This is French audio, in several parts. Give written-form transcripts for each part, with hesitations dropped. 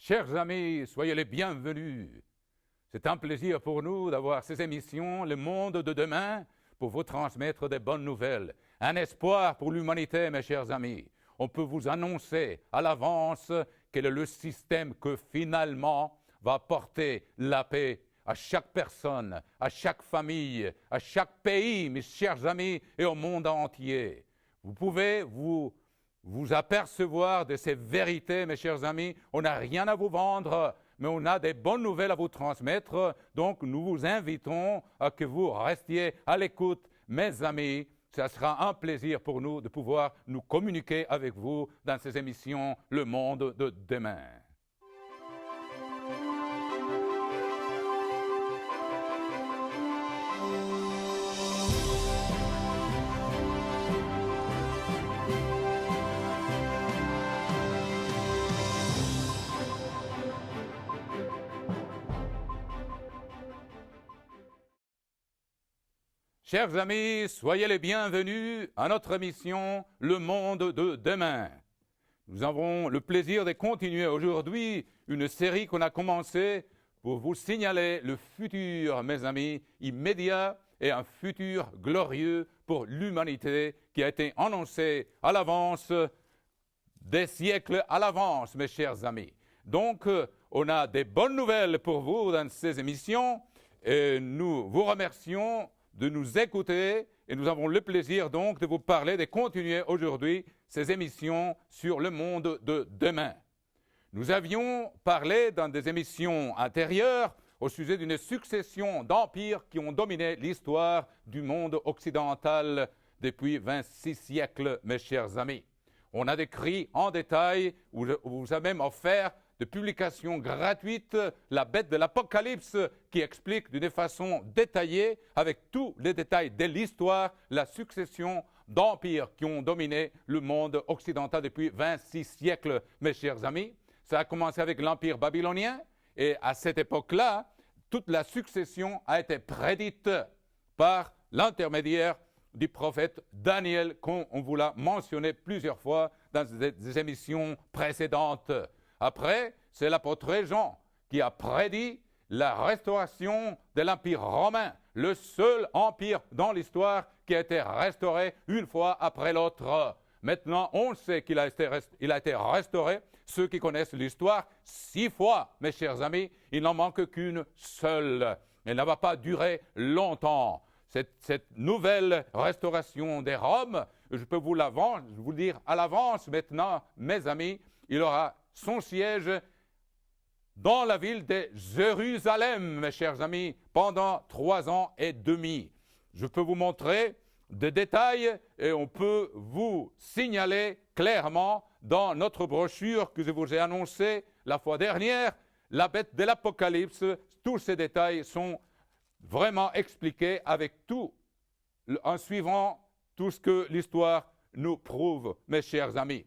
Chers amis, soyez les bienvenus. C'est un plaisir pour nous d'avoir ces émissions, Le Monde de demain, pour vous transmettre des bonnes nouvelles. Un espoir pour l'humanité, mes chers amis. On peut vous annoncer à l'avance quel est le système que finalement va apporter la paix à chaque personne, à chaque famille, à chaque pays, mes chers amis, et au monde entier. Vous pouvez vous apercevoir de ces vérités, mes chers amis. On n'a rien à vous vendre, mais on a des bonnes nouvelles à vous transmettre. Donc, nous vous invitons à que vous restiez à l'écoute, mes amis. Ce sera un plaisir pour nous de pouvoir nous communiquer avec vous dans ces émissions Le Monde de demain. Chers amis, soyez les bienvenus à notre émission Le Monde de demain. Nous avons le plaisir de continuer aujourd'hui une série qu'on a commencée pour vous signaler le futur, mes amis, immédiat et un futur glorieux pour l'humanité qui a été annoncé à l'avance, des siècles à l'avance, mes chers amis. Donc, on a des bonnes nouvelles pour vous dans ces émissions et nous vous remercions de nous écouter et nous avons le plaisir donc de vous parler, de continuer aujourd'hui ces émissions sur le monde de demain. Nous avions parlé dans des émissions antérieures au sujet d'une succession d'empires qui ont dominé l'histoire du monde occidental depuis 26 siècles, mes chers amis. On a décrit en détail, on vous a même offert de publication gratuite, la bête de l'Apocalypse, qui explique d'une façon détaillée, avec tous les détails de l'histoire, la succession d'empires qui ont dominé le monde occidental depuis 26 siècles, mes chers amis. Ça a commencé avec l'Empire babylonien, et à cette époque-là, toute la succession a été prédite par l'intermédiaire du prophète Daniel, qu'on vous l'a mentionné plusieurs fois dans des émissions précédentes. Après, c'est l'apôtre Jean qui a prédit la restauration de l'Empire romain, le seul empire dans l'histoire qui a été restauré une fois après l'autre. Maintenant, on sait qu'il a été restauré. Ceux qui connaissent l'histoire, 6 fois, mes chers amis, il n'en manque qu'une seule. Elle ne va pas durer longtemps. Cette nouvelle restauration des Roms, je peux vous le dire à l'avance maintenant, mes amis, il aura son siège dans la ville de Jérusalem, mes chers amis, pendant 3 ans et demi. Je peux vous montrer des détails et on peut vous signaler clairement dans notre brochure que je vous ai annoncée la fois dernière, la bête de l'Apocalypse. Tous ces détails sont vraiment expliqués avec tout, en suivant tout ce que l'histoire nous prouve, mes chers amis.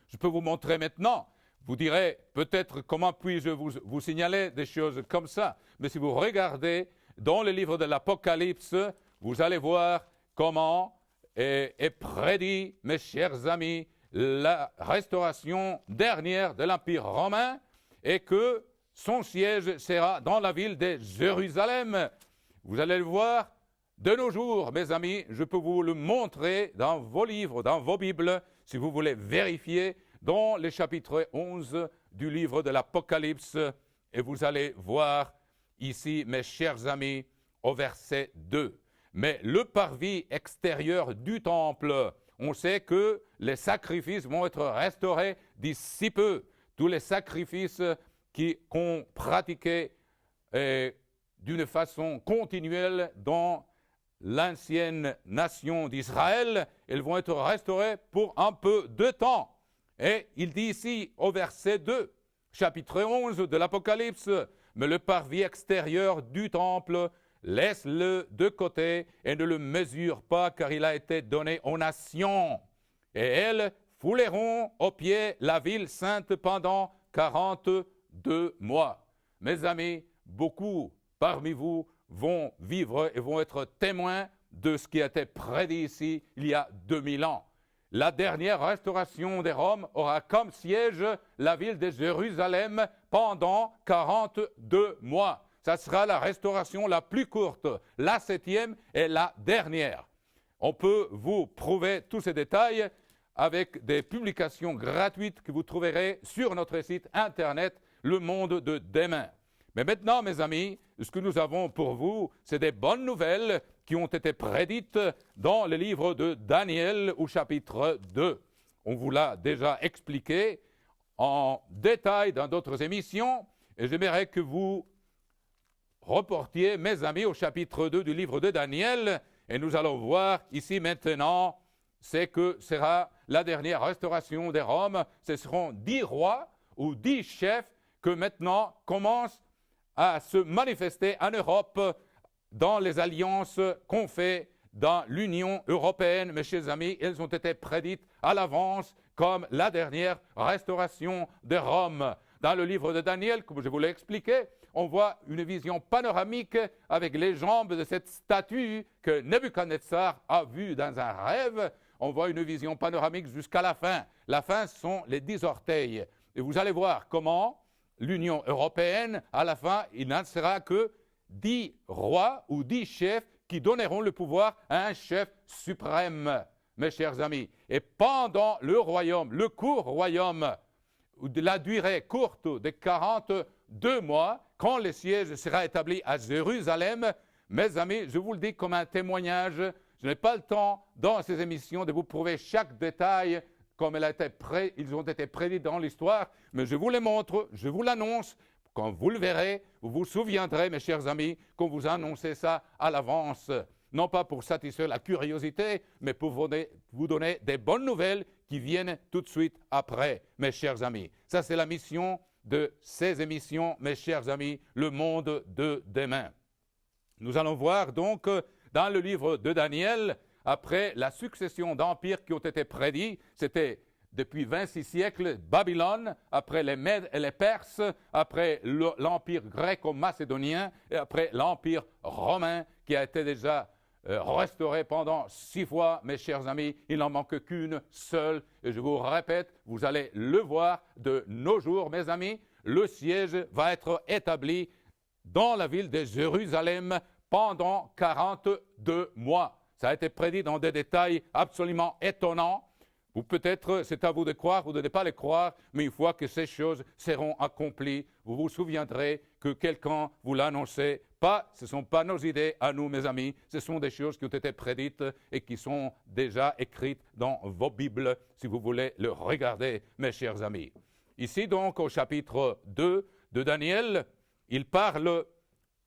Je peux vous montrer maintenant. Vous direz peut-être comment puis-je vous signaler des choses comme ça. Mais si vous regardez dans le livre de l'Apocalypse, vous allez voir comment est prédit, mes chers amis, la restauration dernière de l'Empire romain et que son siège sera dans la ville de Jérusalem. Vous allez le voir de nos jours, mes amis. Je peux vous le montrer dans vos livres, dans vos Bibles, si vous voulez vérifier, dans le chapitre 11 du livre de l'Apocalypse, et vous allez voir ici, mes chers amis, au verset 2. Mais le parvis extérieur du temple, on sait que les sacrifices vont être restaurés d'ici peu. Tous les sacrifices qu'on pratiquait d'une façon continuelle dans l'ancienne nation d'Israël, ils vont être restaurés pour un peu de temps. Et il dit ici au verset 2, chapitre 11 de l'Apocalypse, « Mais le parvis extérieur du temple, laisse-le de côté et ne le mesure pas, car il a été donné aux nations. Et elles fouleront aux pieds la ville sainte pendant 42 mois. » Mes amis, beaucoup parmi vous vont vivre et vont être témoins de ce qui a été prédit ici il y a 2000 ans. La dernière restauration des Roms aura comme siège la ville de Jérusalem pendant 42 mois. Ça sera la restauration la plus courte, la 7e et la dernière. On peut vous prouver tous ces détails avec des publications gratuites que vous trouverez sur notre site internet, Le Monde de Demain. Mais maintenant, mes amis, ce que nous avons pour vous, c'est des bonnes nouvelles qui ont été prédites dans le livre de Daniel au chapitre 2. On vous l'a déjà expliqué en détail dans d'autres émissions, et j'aimerais que vous reportiez, mes amis, au chapitre 2 du livre de Daniel, et nous allons voir ici maintenant, c'est que sera la dernière restauration des Roms. Ce seront 10 rois ou 10 chefs que maintenant commencent à se manifester en Europe dans les alliances qu'on fait dans l'Union européenne. Mes chers amis, elles ont été prédites à l'avance comme la dernière restauration de Rome. Dans le livre de Daniel, comme je vous l'ai expliqué, on voit une vision panoramique avec les jambes de cette statue que Nebuchadnezzar a vue dans un rêve. On voit une vision panoramique jusqu'à la fin. La fin sont les 10 orteils. Et vous allez voir comment l'Union européenne, à la fin, il n'en sera que 10 rois ou 10 chefs qui donneront le pouvoir à un chef suprême, mes chers amis. Et pendant le royaume, le court royaume, de la durée courte de 42 mois, quand le siège sera établi à Jérusalem, mes amis, je vous le dis comme un témoignage, je n'ai pas le temps dans ces émissions de vous prouver chaque détail comme ils ont été prédits dans l'histoire, mais je vous les montre, je vous l'annonce. Quand vous le verrez, vous vous souviendrez, mes chers amis, qu'on vous a annoncé ça à l'avance. Non pas pour satisfaire la curiosité, mais pour vous donner des bonnes nouvelles qui viennent tout de suite après, mes chers amis. Ça, c'est la mission de ces émissions, mes chers amis, le monde de demain. Nous allons voir donc dans le livre de Daniel, après la succession d'empires qui ont été prédits, c'était depuis 26 siècles, Babylone, après les Mèdes et les Perses, après l'empire gréco-macédonien et après l'empire romain qui a été déjà restauré pendant 6 fois, mes chers amis. Il n'en manque qu'une seule. Et je vous répète, vous allez le voir de nos jours, mes amis. Le siège va être établi dans la ville de Jérusalem pendant 42 mois. Ça a été prédit dans des détails absolument étonnants. Ou peut-être, c'est à vous de croire ou de ne pas les croire, mais une fois que ces choses seront accomplies, vous vous souviendrez que quelqu'un vous l'a annoncé. Ce ne sont pas nos idées à nous, mes amis, ce sont des choses qui ont été prédites et qui sont déjà écrites dans vos Bibles, si vous voulez le regarder, mes chers amis. Ici donc, au chapitre 2 de Daniel, il parle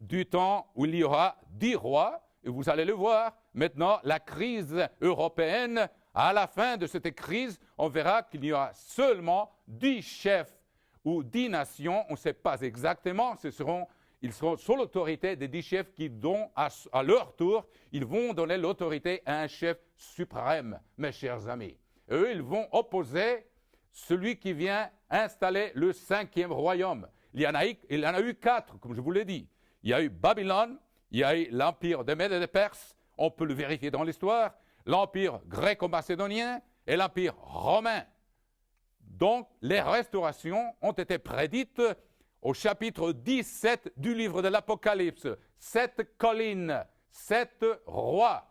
du temps où il y aura 10 rois, et vous allez le voir, maintenant, la crise européenne. À la fin de cette crise, on verra qu'il y aura seulement 10 chefs ou 10 nations, on ne sait pas exactement, ils seront sous l'autorité des 10 chefs qui, à leur tour, ils vont donner l'autorité à un chef suprême, mes chers amis. Et eux, ils vont opposer celui qui vient installer le 5e royaume. Il y en a eu 4, comme je vous l'ai dit. Il y a eu Babylone, il y a eu l'empire des Mèdes et des Perses, on peut le vérifier dans l'histoire, l'empire gréco-macédonien et l'empire romain. Donc, les restaurations ont été prédites au chapitre 17 du livre de l'Apocalypse. 7 collines, 7 rois.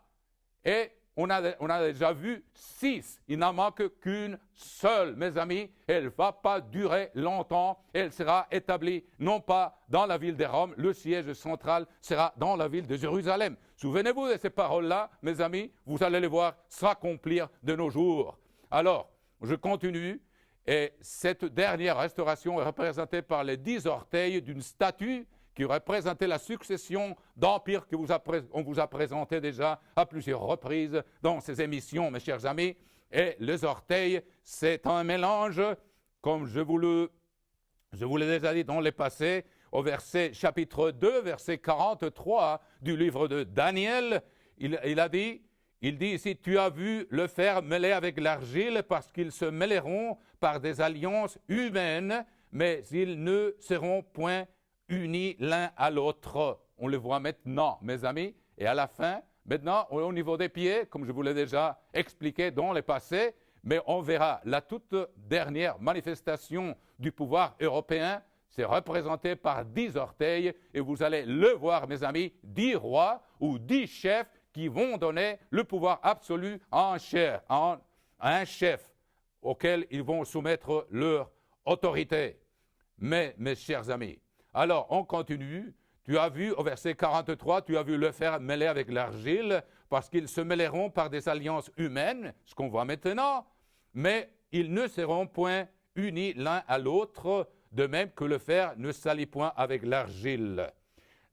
Et on a déjà vu 6. Il n'en manque qu'une seule, mes amis. Elle ne va pas durer longtemps. Elle sera établie non pas dans la ville de Rome, le siège central sera dans la ville de Jérusalem. Souvenez-vous de ces paroles-là, mes amis, vous allez les voir s'accomplir de nos jours. Alors, je continue. Et cette dernière restauration est représentée par les 10 orteils d'une statue qui représentait la succession d'empires qu'on vous a présenté déjà à plusieurs reprises dans ces émissions, mes chers amis. Et les orteils, c'est un mélange, comme je vous l'ai déjà dit dans le passé, au chapitre 2, verset 43 du livre de Daniel, il dit ici, tu as vu le fer mêlé avec l'argile parce qu'ils se mêleront par des alliances humaines, mais ils ne seront point unis l'un à l'autre. On le voit maintenant, mes amis, et à la fin, Maintenant, au niveau des pieds, comme je vous l'ai déjà expliqué dans le passé, mais on verra la toute dernière manifestation du pouvoir européen. C'est représenté par 10 orteils et vous allez le voir, mes amis, 10 rois ou 10 chefs qui vont donner le pouvoir absolu à un chef auquel ils vont soumettre leur autorité. Mais, mes chers amis, alors on continue. Tu as vu au verset 43, tu as vu le fer mêlé avec l'argile, parce qu'ils se mêleront par des alliances humaines, ce qu'on voit maintenant, mais ils ne seront point unis l'un à l'autre, de même que le fer ne s'allie point avec l'argile.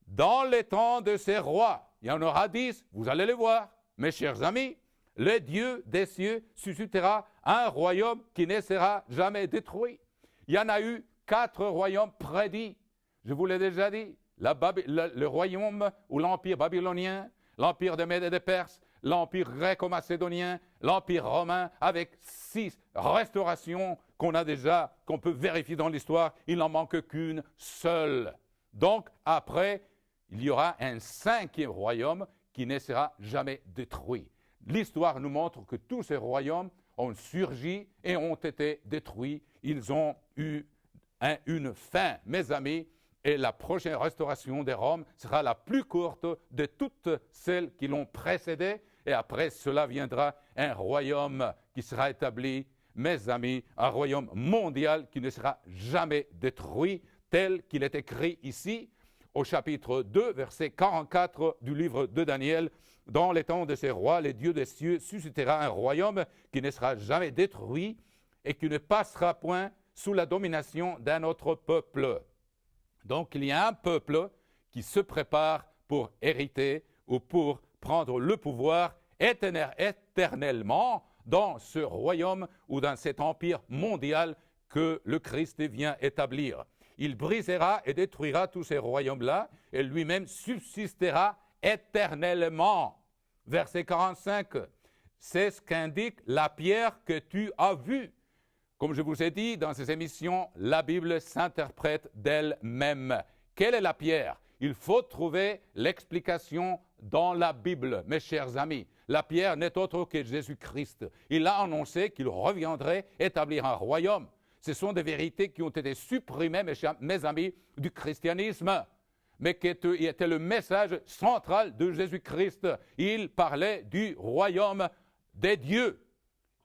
Dans les temps de ces rois, il y en aura 10, vous allez les voir, mes chers amis, le Dieu des cieux suscitera un royaume qui ne sera jamais détruit. Il y en a eu 4 royaumes prédits, je vous l'ai déjà dit. Le royaume ou l'empire babylonien, l'empire des Mèdes et des Perses, l'empire gréco-macédonien, l'empire romain, avec 6 restaurations qu'on peut vérifier dans l'histoire. Il n'en manque qu'une seule. Donc, après, il y aura un 5e royaume qui ne sera jamais détruit. L'histoire nous montre que tous ces royaumes ont surgi et ont été détruits. Ils ont eu une fin, mes amis. Et la prochaine restauration des Roms sera la plus courte de toutes celles qui l'ont précédée. Et après cela viendra un royaume qui sera établi, mes amis, un royaume mondial qui ne sera jamais détruit, tel qu'il est écrit ici, au chapitre 2, verset 44 du livre de Daniel. Dans les temps de ces rois, les dieux des cieux suscitera un royaume qui ne sera jamais détruit et qui ne passera point sous la domination d'un autre peuple. Donc, il y a un peuple qui se prépare pour hériter ou pour prendre le pouvoir éternellement dans ce royaume ou dans cet empire mondial que le Christ vient établir. Il brisera et détruira tous ces royaumes-là et lui-même subsistera éternellement. Verset 45, c'est ce qu'indique la pierre que tu as vue. Comme je vous ai dit dans ces émissions, la Bible s'interprète d'elle-même. Quelle est la pierre? Il faut trouver l'explication dans la Bible, mes chers amis. La pierre n'est autre que Jésus-Christ. Il a annoncé qu'il reviendrait établir un royaume. Ce sont des vérités qui ont été supprimées, mes amis, du christianisme, mais qui était le message central de Jésus-Christ. Il parlait du royaume des dieux.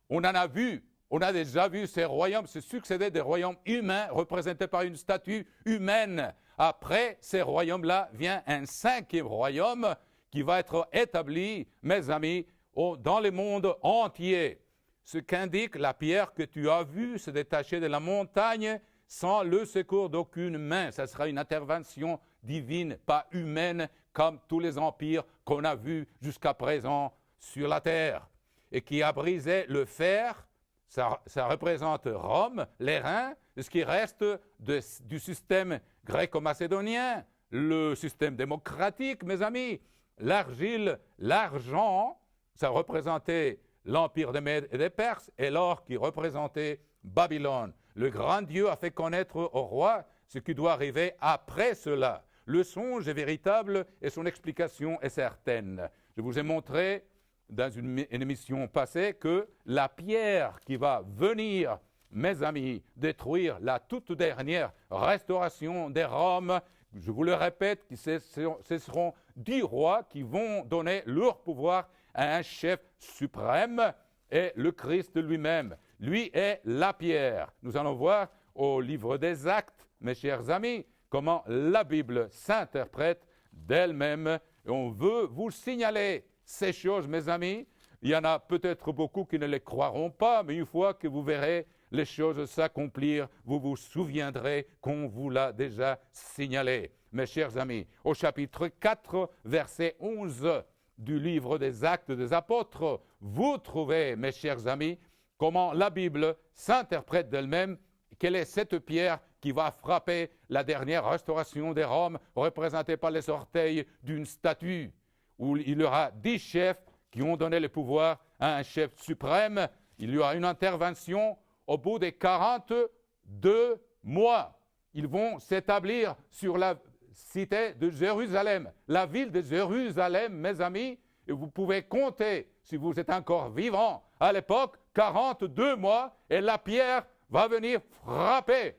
On en a vu. On a déjà vu ces royaumes se succéder des royaumes humains représentés par une statue humaine. Après ces royaumes-là vient un 5e royaume qui va être établi, mes amis, dans le monde entier. Ce qu'indique la pierre que tu as vue se détacher de la montagne sans le secours d'aucune main. Ça sera une intervention divine, pas humaine, comme tous les empires qu'on a vus jusqu'à présent sur la terre. Et qui a brisé le fer. Ça représente Rome, les reins, ce qui reste du système gréco-macédonien, le système démocratique, mes amis. L'argile, l'argent, ça représentait l'empire des Mèdes et des Perses, et l'or qui représentait Babylone. Le grand Dieu a fait connaître au roi ce qui doit arriver après cela. Le songe est véritable et son explication est certaine. Je vous ai montré dans une émission passée que la pierre qui va venir, mes amis, détruire la toute dernière restauration des Roms, je vous le répète, ce seront 10 rois qui vont donner leur pouvoir à un chef suprême et le Christ lui-même. Lui est la pierre. Nous allons voir au livre des Actes, mes chers amis, comment la Bible s'interprète d'elle-même. Et on veut vous signaler ces choses, mes amis. Il y en a peut-être beaucoup qui ne les croiront pas, mais une fois que vous verrez les choses s'accomplir, vous vous souviendrez qu'on vous l'a déjà signalé. Mes chers amis, au chapitre 4, verset 11 du livre des Actes des Apôtres, vous trouvez, mes chers amis, comment la Bible s'interprète d'elle-même, quelle est cette pierre qui va frapper la dernière restauration des Roms, représentée par les orteils d'une statue, où il y aura 10 chefs qui ont donné le pouvoir à un chef suprême. Il y aura une intervention au bout des 42 mois. Ils vont s'établir sur la cité de Jérusalem, la ville de Jérusalem, mes amis, et vous pouvez compter, si vous êtes encore vivant, à l'époque, 42 mois, et la pierre va venir frapper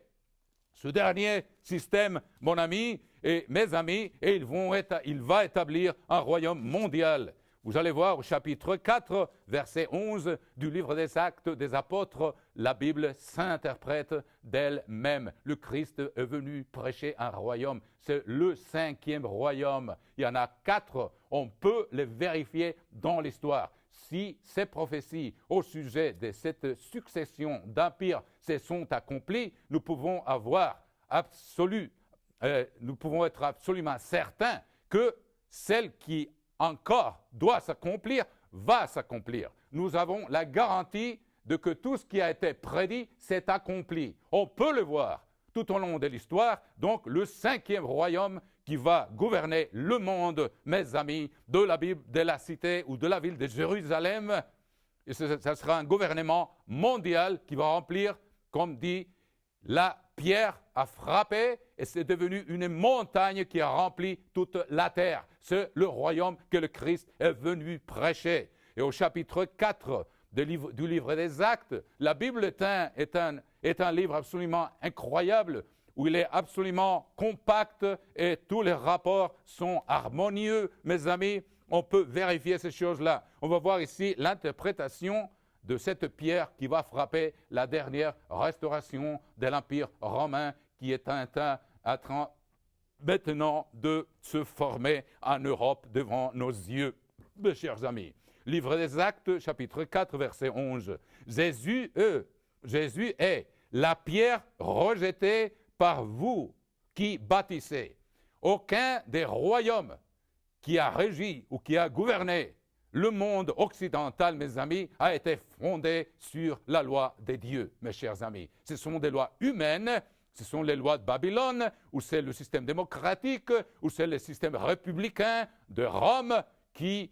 ce dernier système, mon ami et mes amis, et il va établir un royaume mondial. Vous allez voir au chapitre 4, verset 11 du livre des Actes des Apôtres, la Bible s'interprète d'elle-même. Le Christ est venu prêcher un royaume. C'est le 5e royaume. Il y en a 4. On peut les vérifier dans l'histoire. Si ces prophéties au sujet de cette succession d'empires se sont accomplies, nous pouvons être absolument certains que celle qui encore doit s'accomplir, va s'accomplir. Nous avons la garantie de que tout ce qui a été prédit s'est accompli. On peut le voir tout au long de l'histoire. Donc, le 5e royaume qui va gouverner le monde, mes amis, de la Bible, de la cité ou de la ville de Jérusalem, et ce sera un gouvernement mondial qui va remplir, comme dit, la pierre a frappé et c'est devenu une montagne qui a rempli toute la terre. C'est le royaume que le Christ est venu prêcher. Et au chapitre 4 du livre des Actes, la Bible est un livre absolument incroyable, où il est absolument compact et tous les rapports sont harmonieux. Mes amis, on peut vérifier ces choses-là. On va voir ici l'interprétation de cette pierre qui va frapper la dernière restauration de l'Empire romain qui est en train maintenant de se former en Europe devant nos yeux. Mes chers amis, livre des Actes, chapitre 4, verset 11. Jésus est la pierre rejetée par vous qui bâtissez. Aucun des royaumes qui a régi ou qui a gouverné le monde occidental, mes amis, a été fondé sur la loi des dieux, mes chers amis. Ce sont des lois humaines, ce sont les lois de Babylone, ou c'est le système démocratique, ou c'est le système républicain de Rome qui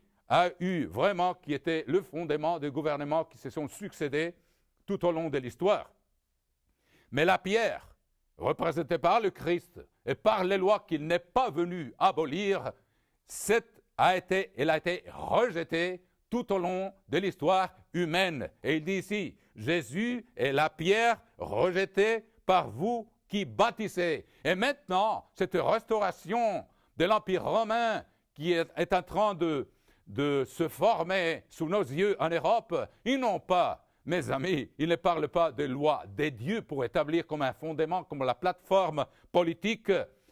était le fondement des gouvernements qui se sont succédés tout au long de l'histoire. Mais la pierre, représentée par le Christ et par les lois qu'il n'est pas venu abolir, elle a été rejetée tout au long de l'histoire humaine. Et il dit ici, Jésus est la pierre rejetée par vous qui bâtissez. Et maintenant, cette restauration de l'Empire romain qui est en train de se former sous nos yeux en Europe, ils n'ont pas, mes amis, ils ne parlent pas de loi des dieux pour établir comme un fondement, comme la plateforme politique.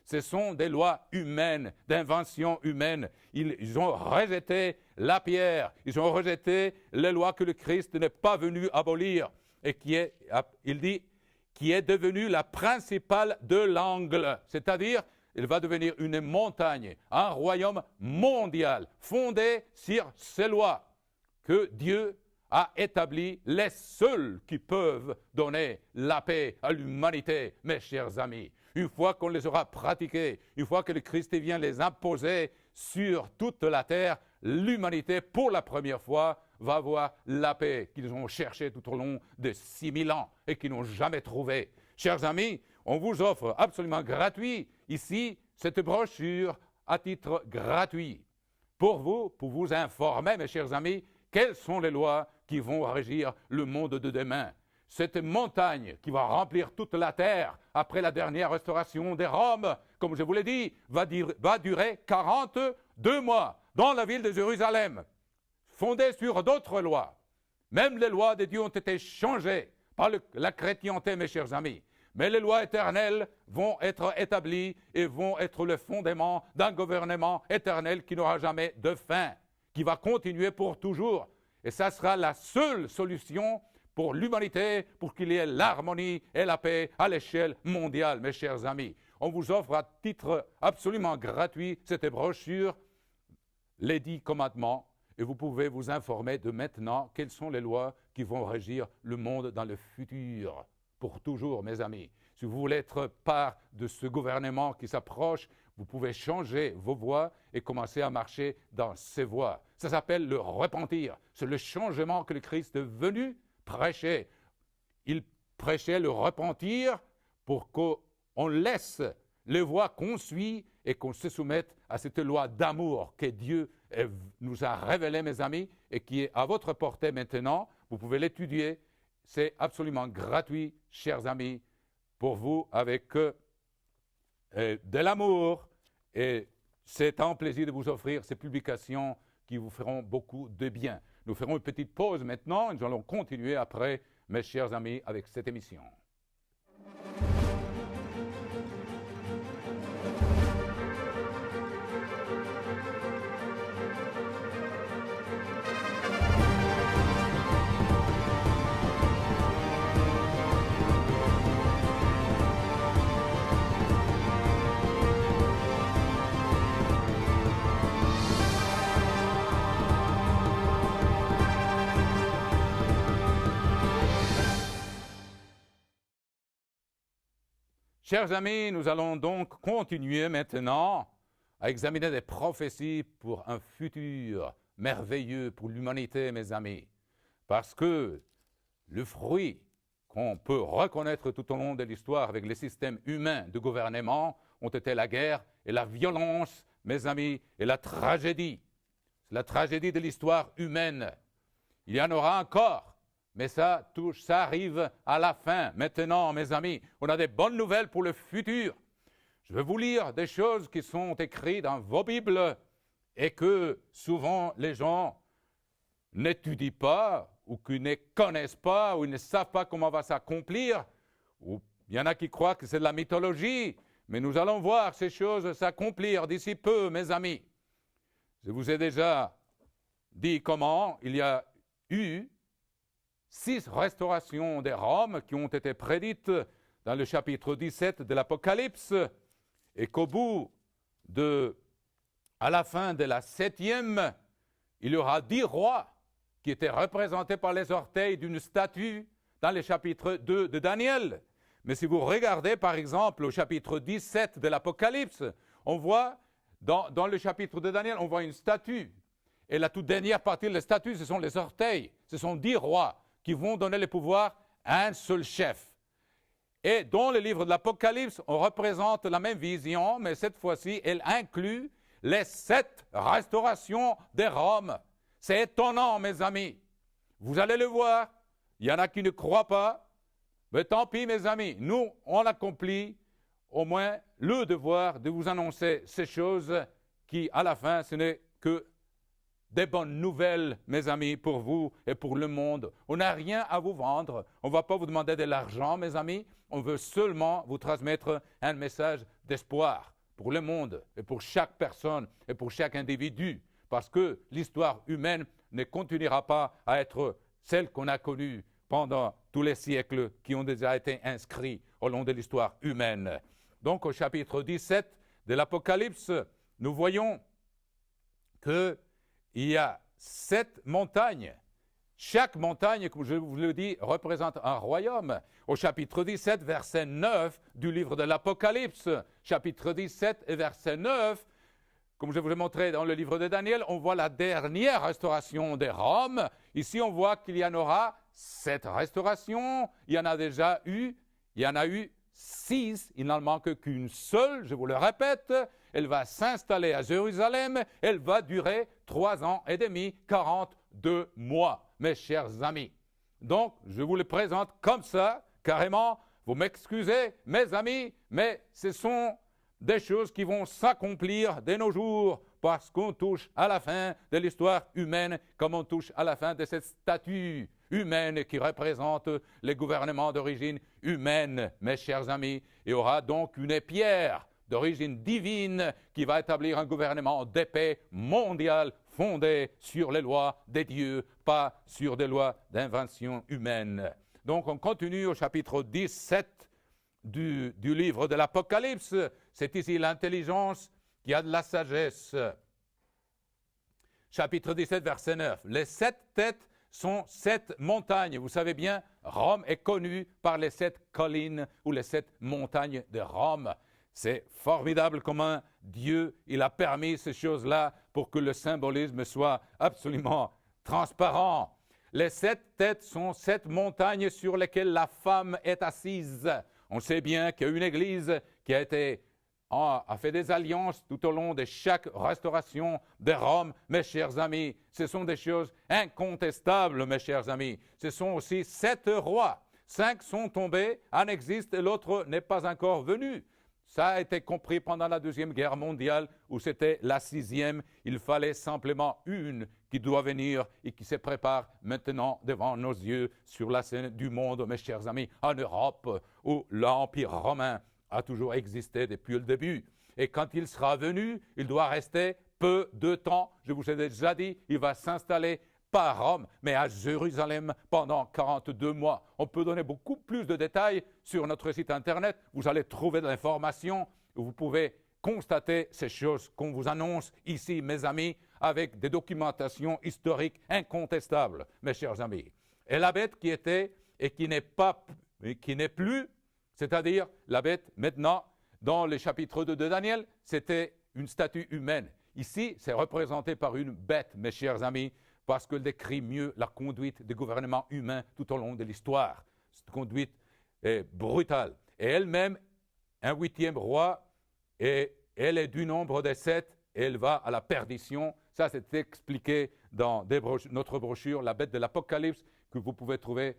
Ce sont des lois humaines, d'invention humaine. Ils ont rejeté la pierre, ils ont rejeté les lois que le Christ n'est pas venu abolir et qui est devenue la principale de l'angle. C'est-à-dire, il va devenir une montagne, un royaume mondial fondé sur ces lois que Dieu a établi, les seuls qui peuvent donner la paix à l'humanité, mes chers amis. Une fois qu'on les aura pratiquées, une fois que le Christ vient les imposer sur toute la terre, l'humanité, pour la première fois, va avoir la paix qu'ils ont cherchée tout au long de 6000 ans et qu'ils n'ont jamais trouvée. Chers amis, on vous offre absolument gratuit ici cette brochure à titre gratuit pour vous informer, mes chers amis, quelles sont les lois qui vont régir le monde de demain. Cette montagne qui va remplir toute la terre après la dernière restauration des Roms, comme je vous l'ai dit, va durer 42 mois dans la ville de Jérusalem, fondée sur d'autres lois. Même les lois de Dieu ont été changées par la chrétienté, mes chers amis. Mais les lois éternelles vont être établies et vont être le fondement d'un gouvernement éternel qui n'aura jamais de fin, qui va continuer pour toujours. Et ça sera la seule solution pour l'humanité, pour qu'il y ait l'harmonie et la paix à l'échelle mondiale, mes chers amis. On vous offre à titre absolument gratuit cette brochure, les 10 commandements, et vous pouvez vous informer de maintenant quelles sont les lois qui vont régir le monde dans le futur, pour toujours, mes amis. Si vous voulez être part de ce gouvernement qui s'approche, vous pouvez changer vos voies et commencer à marcher dans ces voies. Ça s'appelle le repentir. C'est le changement que le Christ est venu prêcher. Il prêchait le repentir pour qu'on laisse les voies qu'on suit et qu'on se soumette à cette loi d'amour que Dieu nous a révélé, mes amis, et qui est à votre portée maintenant. Vous pouvez l'étudier. C'est absolument gratuit, chers amis, pour vous, avec de l'amour. Et c'est un plaisir de vous offrir ces publications qui vous feront beaucoup de bien. Nous ferons une petite pause maintenant et nous allons continuer après, mes chers amis, avec cette émission. Chers amis, nous allons donc continuer maintenant à examiner des prophéties pour un futur merveilleux pour l'humanité, mes amis. Parce que le fruit qu'on peut reconnaître tout au long de l'histoire avec les systèmes humains de gouvernement ont été la guerre et la violence, mes amis, et la tragédie. C'est la tragédie de l'histoire humaine. Il y en aura encore. Mais ça arrive à la fin. Maintenant, mes amis, on a des bonnes nouvelles pour le futur. Je vais vous lire des choses qui sont écrites dans vos Bibles et que souvent les gens n'étudient pas ou qui ne connaissent pas ou ils ne savent pas comment va s'accomplir. Ou il y en a qui croient que c'est de la mythologie, mais nous allons voir ces choses s'accomplir d'ici peu, mes amis. Je vous ai déjà dit comment il y a eu 6 restaurations des Roms qui ont été prédites dans le chapitre 17 de l'Apocalypse et qu'au bout à la fin de la 7e, il y aura 10 rois qui étaient représentés par les orteils d'une statue dans le chapitre 2 de Daniel. Mais si vous regardez par exemple au chapitre 17 de l'Apocalypse, on voit dans le chapitre de Daniel, on voit une statue. Et la toute dernière partie de la statue, ce sont les orteils. Ce sont 10 rois qui vont donner le pouvoir à un seul chef. Et dans le livre de l'Apocalypse, on représente la même vision, mais cette fois-ci, elle inclut les 7 restaurations des Roms. C'est étonnant, mes amis. Vous allez le voir. Il y en a qui ne croient pas. Mais tant pis, mes amis. Nous, on accomplit au moins le devoir de vous annoncer ces choses qui, à la fin, ce n'est que des bonnes nouvelles, mes amis, pour vous et pour le monde. On n'a rien à vous vendre. On ne va pas vous demander de l'argent, mes amis. On veut seulement vous transmettre un message d'espoir pour le monde et pour chaque personne et pour chaque individu. Parce que l'histoire humaine ne continuera pas à être celle qu'on a connue pendant tous les siècles qui ont déjà été inscrits au long de l'histoire humaine. Donc, au chapitre 17 de l'Apocalypse, nous voyons que il y a 7 montagnes. Chaque montagne, comme je vous le dis, représente un royaume. Au chapitre 17, verset 9 du livre de l'Apocalypse, chapitre 17 et verset 9, comme je vous l'ai montré dans le livre de Daniel, on voit la dernière restauration des Roms. Ici, on voit qu'il y en aura 7 restaurations. Il y en a déjà eu 6. Il n'en manque qu'une seule, je vous le répète. Elle va s'installer à Jérusalem. Elle va durer 3 ans et demi, 42 mois, mes chers amis. Donc, je vous le présente comme ça, carrément. Vous m'excusez, mes amis, mais ce sont des choses qui vont s'accomplir de nos jours parce qu'on touche à la fin de l'histoire humaine comme on touche à la fin de cette statue humaine qui représente les gouvernements d'origine humaine, mes chers amis. Il y aura donc une pierre d'origine divine qui va établir un gouvernement de paix mondial fondé sur les lois des dieux, pas sur des lois d'invention humaine. Donc on continue au chapitre 17 du livre de l'Apocalypse. C'est ici l'intelligence qui a de la sagesse. Chapitre 17, verset 9. Les 7 têtes sont 7 montagnes. Vous savez bien, Rome est connue par les 7 collines ou les 7 montagnes de Rome. C'est formidable comment Dieu il a permis ces choses-là pour que le symbolisme soit absolument transparent. Les 7 têtes sont 7 montagnes sur lesquelles la femme est assise. On sait bien qu'il y a une église qui a été a fait des alliances tout au long de chaque restauration de Rome, mes chers amis. Ce sont des choses incontestables, mes chers amis. Ce sont aussi 7 rois. 5 sont tombés, un existe et l'autre n'est pas encore venu. Ça a été compris pendant la Deuxième Guerre mondiale où c'était la 6e. Il fallait simplement une qui doit venir et qui se prépare maintenant devant nos yeux sur la scène du monde, mes chers amis, en Europe où l'Empire romain a toujours existé depuis le début. Et quand il sera venu, il doit rester peu de temps. Je vous ai déjà dit, il va s'installer pas à Rome, mais à Jérusalem pendant 42 mois. On peut donner beaucoup plus de détails sur notre site internet. Vous allez trouver de l'information. Vous pouvez constater ces choses qu'on vous annonce ici, mes amis, avec des documentations historiques incontestables, mes chers amis. Et la bête qui était et qui n'est plus, c'est-à-dire la bête maintenant, dans le chapitre 2 de Daniel, c'était une statue humaine. Ici, c'est représenté par une bête, mes chers amis, parce qu'elle décrit mieux la conduite des gouvernements humains tout au long de l'histoire. Cette conduite est brutale. Et elle-même, un 8e roi, et elle est du nombre des 7, et elle va à la perdition. Ça, c'est expliqué dans notre brochure, La bête de l'Apocalypse, que vous pouvez trouver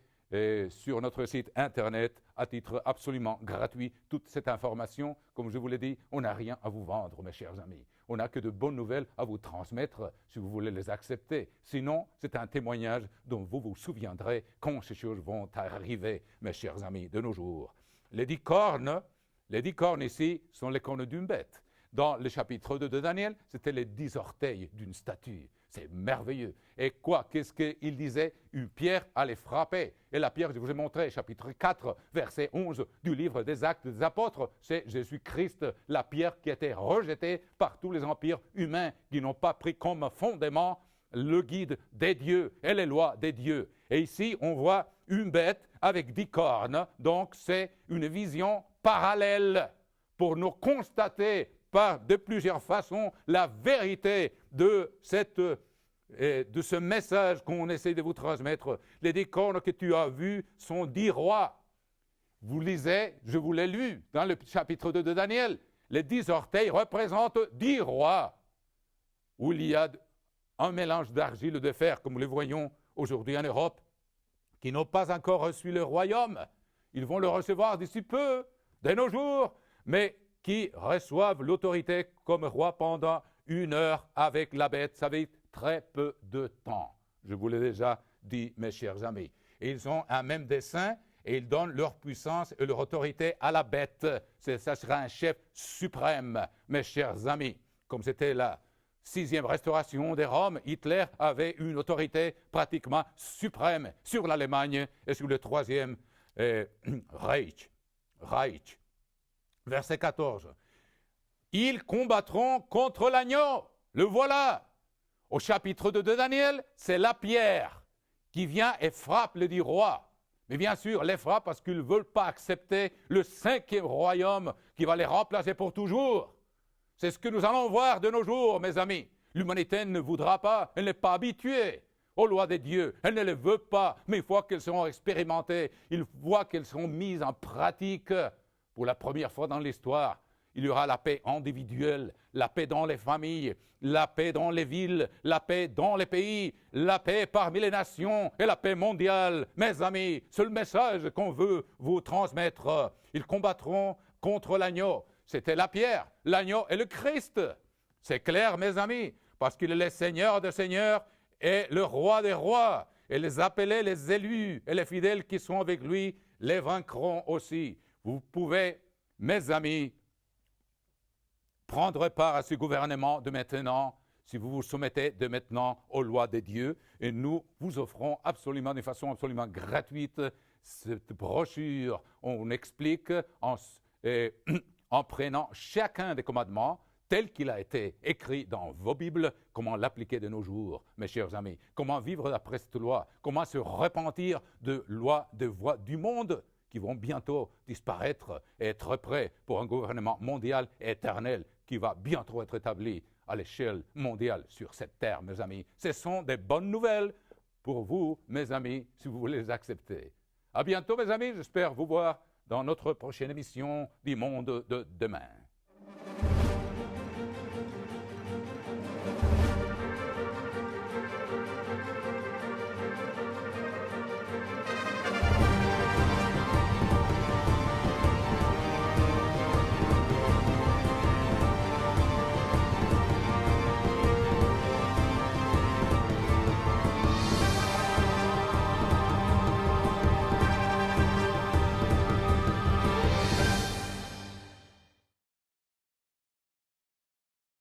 sur notre site internet à titre absolument gratuit. Toute cette information, comme je vous l'ai dit, on n'a rien à vous vendre, mes chers amis. On n'a que de bonnes nouvelles à vous transmettre si vous voulez les accepter. Sinon, c'est un témoignage dont vous vous souviendrez quand ces choses vont arriver, mes chers amis, de nos jours. Les 10 cornes ici sont les cornes d'une bête. Dans le chapitre 2 de Daniel, c'était les 10 orteils d'une statue. C'est merveilleux. Et quoi? Qu'est-ce qu'il disait? Une pierre allait frapper. Et la pierre, je vous ai montré, chapitre 4, verset 11 du livre des Actes des Apôtres, c'est Jésus-Christ, la pierre qui a été rejetée par tous les empires humains qui n'ont pas pris comme fondement le guide des dieux et les lois des dieux. Et ici, on voit une bête avec 10 cornes. Donc, c'est une vision parallèle pour nous constater de plusieurs façons la vérité de ce message qu'on essaie de vous transmettre. Les 10 cornes que tu as vues sont 10 rois. Vous lisez, je vous l'ai lu dans le chapitre 2 de Daniel. Les 10 orteils représentent 10 rois, où il y a un mélange d'argile et de fer, comme nous le voyons aujourd'hui en Europe, qui n'ont pas encore reçu le royaume. Ils vont le recevoir d'ici peu, de nos jours, mais qui reçoivent l'autorité comme roi pendant 1 heure avec la bête. Ça veut dire très peu de temps. Je vous l'ai déjà dit, mes chers amis. Et ils ont un même dessein et ils donnent leur puissance et leur autorité à la bête. Ça sera un chef suprême, mes chers amis. Comme c'était la 6e restauration de Rome, Hitler avait une autorité pratiquement suprême sur l'Allemagne et sur le 3e Reich. Verset 14. Ils combattront contre l'agneau. Le voilà. Au chapitre 2 de Daniel, c'est la pierre qui vient et frappe les 10 rois. Mais bien sûr, les frappe parce qu'ils ne veulent pas accepter le 5e royaume qui va les remplacer pour toujours. C'est ce que nous allons voir de nos jours, mes amis. L'humanité ne voudra pas, elle n'est pas habituée aux lois de Dieu. Elle ne les veut pas, mais une fois qu'elles seront expérimentées, une fois qu'elles seront mises en pratique, pour la première fois dans l'histoire, il y aura la paix individuelle, la paix dans les familles, la paix dans les villes, la paix dans les pays, la paix parmi les nations et la paix mondiale. Mes amis, c'est le message qu'on veut vous transmettre. Ils combattront contre l'agneau. C'était la pierre, l'agneau et le Christ. C'est clair, mes amis, parce qu'il est le Seigneur des seigneurs et le Roi des rois. Et les appelés, les élus et les fidèles qui sont avec lui les vaincront aussi. Vous pouvez, mes amis, prendre part à ce gouvernement de maintenant, si vous vous soumettez de maintenant aux lois de Dieu. Et nous vous offrons absolument, de façon absolument gratuite, cette brochure. On explique en prenant chacun des commandements, tel qu'il a été écrit dans vos Bibles, comment l'appliquer de nos jours, mes chers amis. Comment vivre d'après cette loi. Comment se repentir de lois, de voies du monde qui vont bientôt disparaître et être prêts pour un gouvernement mondial et éternel qui va bientôt être établi à l'échelle mondiale sur cette terre, mes amis. Ce sont des bonnes nouvelles pour vous, mes amis, si vous voulez les accepter. À bientôt, mes amis. J'espère vous voir dans notre prochaine émission du monde de demain.